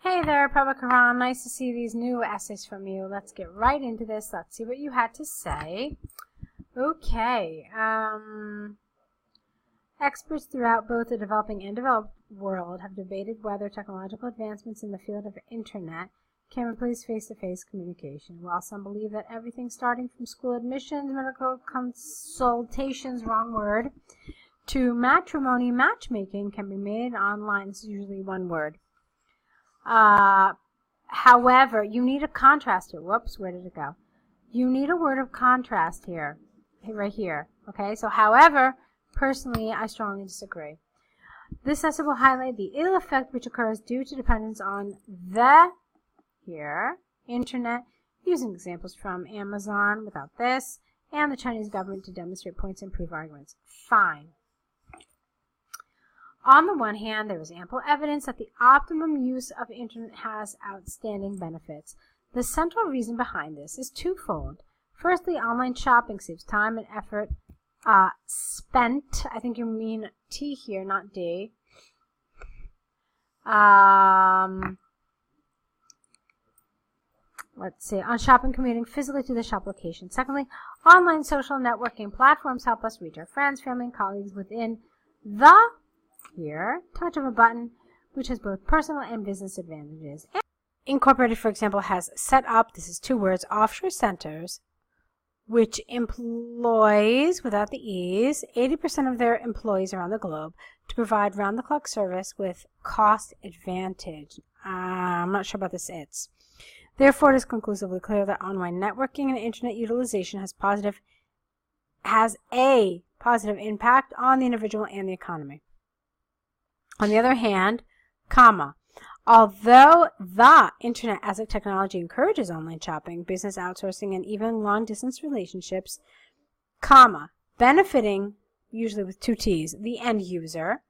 Hey there, Prabakaran. Nice to see these new essays from you. Let's get right into this. Let's see what you had to say. Okay. Experts throughout both the developing and developed world have debated whether technological advancements in the field of internet can replace face-to-face communication. While some believe that everything starting from school admissions, medical consultations, wrong word, to matrimony matchmaking can be made online. This is usually one word. However, you need a contrast here. Whoops, where did it go? You need a word of contrast here, right here. Okay, so however, personally, I strongly disagree. This essay will highlight the ill effect which occurs due to dependence on the, internet, using examples from Amazon without this, and the Chinese government to demonstrate points and prove arguments. Fine. On the one hand, there is ample evidence that the optimum use of internet has outstanding benefits. The central reason behind this is twofold. Firstly, online shopping saves time and effort spent. I think you mean T here, not D. Let's see, on shopping, commuting physically to the shop location. Secondly, online social networking platforms help us reach our friends, family, and colleagues within the touch of a button, which has both personal and business advantages. Incorporated, for example, has set up, this is two words, offshore centers, which employs, without the E's, 80% of their employees around the globe to provide round-the-clock service with cost advantage. I'm not sure about this it's. Therefore, it is conclusively clear that online networking and internet utilization has a positive impact on the individual and the economy. On the other hand, although the internet as a technology encourages online shopping, business outsourcing, and even long-distance relationships, benefiting, usually with two T's, the end user,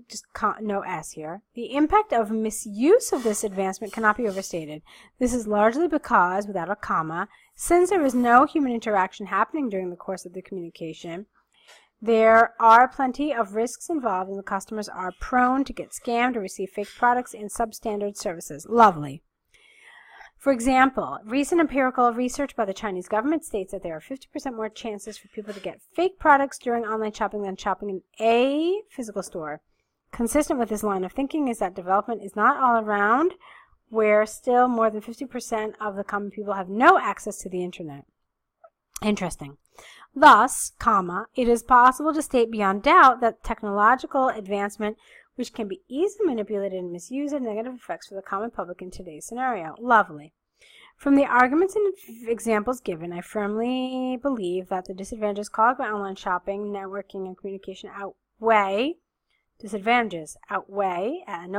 just no S here, the impact of misuse of this advancement cannot be overstated. This is largely because, without a comma, since there is no human interaction happening during the course of the communication, there are plenty of risks involved, and the customers are prone to get scammed or receive fake products and substandard services. Lovely. For example, recent empirical research by the Chinese government states that there are 50% more chances for people to get fake products during online shopping than shopping in a physical store. Consistent with this line of thinking is that development is not all around, where still more than 50% of the common people have no access to the internet. Interesting. Thus, it is possible to state beyond doubt that technological advancement, which can be easily manipulated and misused, has negative effects for the common public in today's scenario. Lovely. From the arguments and examples given, I firmly believe that the disadvantages caused by online shopping, networking, and communication outweigh, no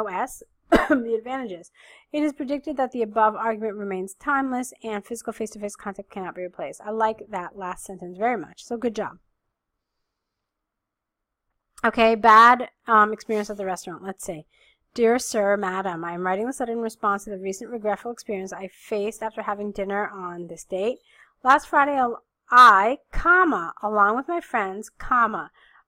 S, the advantages. It is predicted that the above argument remains timeless and physical face-to-face contact cannot be replaced. I like that last sentence very much, so good job. Okay, bad experience at the restaurant. Let's see. Dear Sir, Madam, I am writing this letter in response to the recent regretful experience I faced after having dinner on this date. Last Friday, I, along with my friends,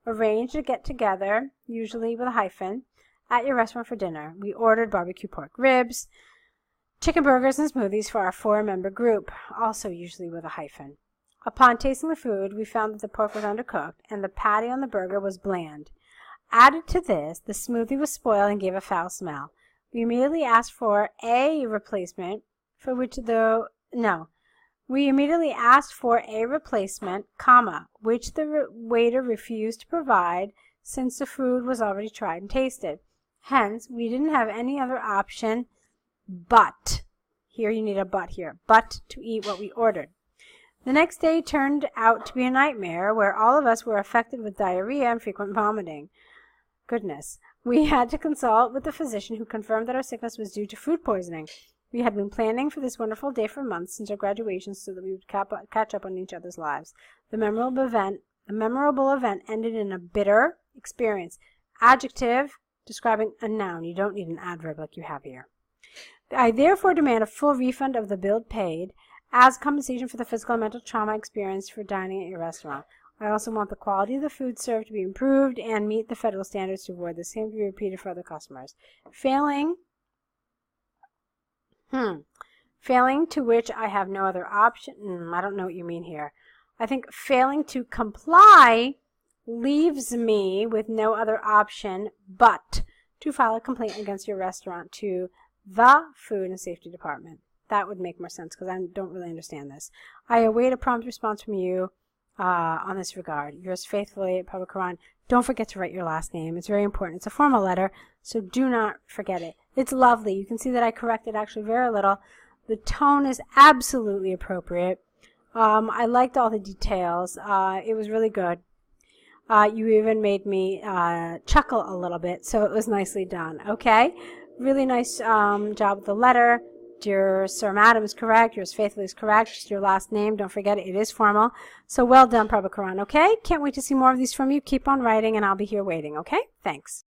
arranged to get together, usually with a hyphen, at your restaurant for dinner. We ordered barbecue pork ribs, chicken burgers, and smoothies for our 4-member group, also usually with a hyphen. Upon tasting the food, we found that the pork was undercooked and the patty on the burger was bland. Added to this, the smoothie was spoiled and gave a foul smell. We immediately asked for a replacement, which the waiter refused to provide since the food was already tried and tasted. Hence, we didn't have any other option but, here you need a but here, but to eat what we ordered. The next day turned out to be a nightmare where all of us were affected with diarrhea and frequent vomiting. Goodness. We had to consult with the physician who confirmed that our sickness was due to food poisoning. We had been planning for this wonderful day for months since our graduation so that we would catch up on each other's lives. The memorable event ended in a bitter experience. Adjective describing a noun. You don't need an adverb like you have here. I therefore demand a full refund of the bill paid as compensation for the physical and mental trauma experienced for dining at your restaurant. I also want the quality of the food served to be improved and meet the federal standards to avoid the same to be repeated for other customers. Failing Failing to which I have no other option. I don't know what you mean here. I think failing to comply leaves me with no other option but to file a complaint against your restaurant to the Food and Safety Department. That would make more sense because I don't really understand this. I await a prompt response from you on this regard. Yours faithfully, Prabakaran. Don't forget to write your last name. It's very important. It's a formal letter, so do not forget it. It's lovely. You can see that I corrected actually very little. The tone is absolutely appropriate. I liked all the details. It was really good. You even made me chuckle a little bit, so it was nicely done. Okay? Really nice job with the letter. Your Sir Madam is correct. Yours faithfully is correct. Just your last name. Don't forget it. It is formal. So well done, Prabakaran. Okay? Can't wait to see more of these from you. Keep on writing, and I'll be here waiting. Okay? Thanks.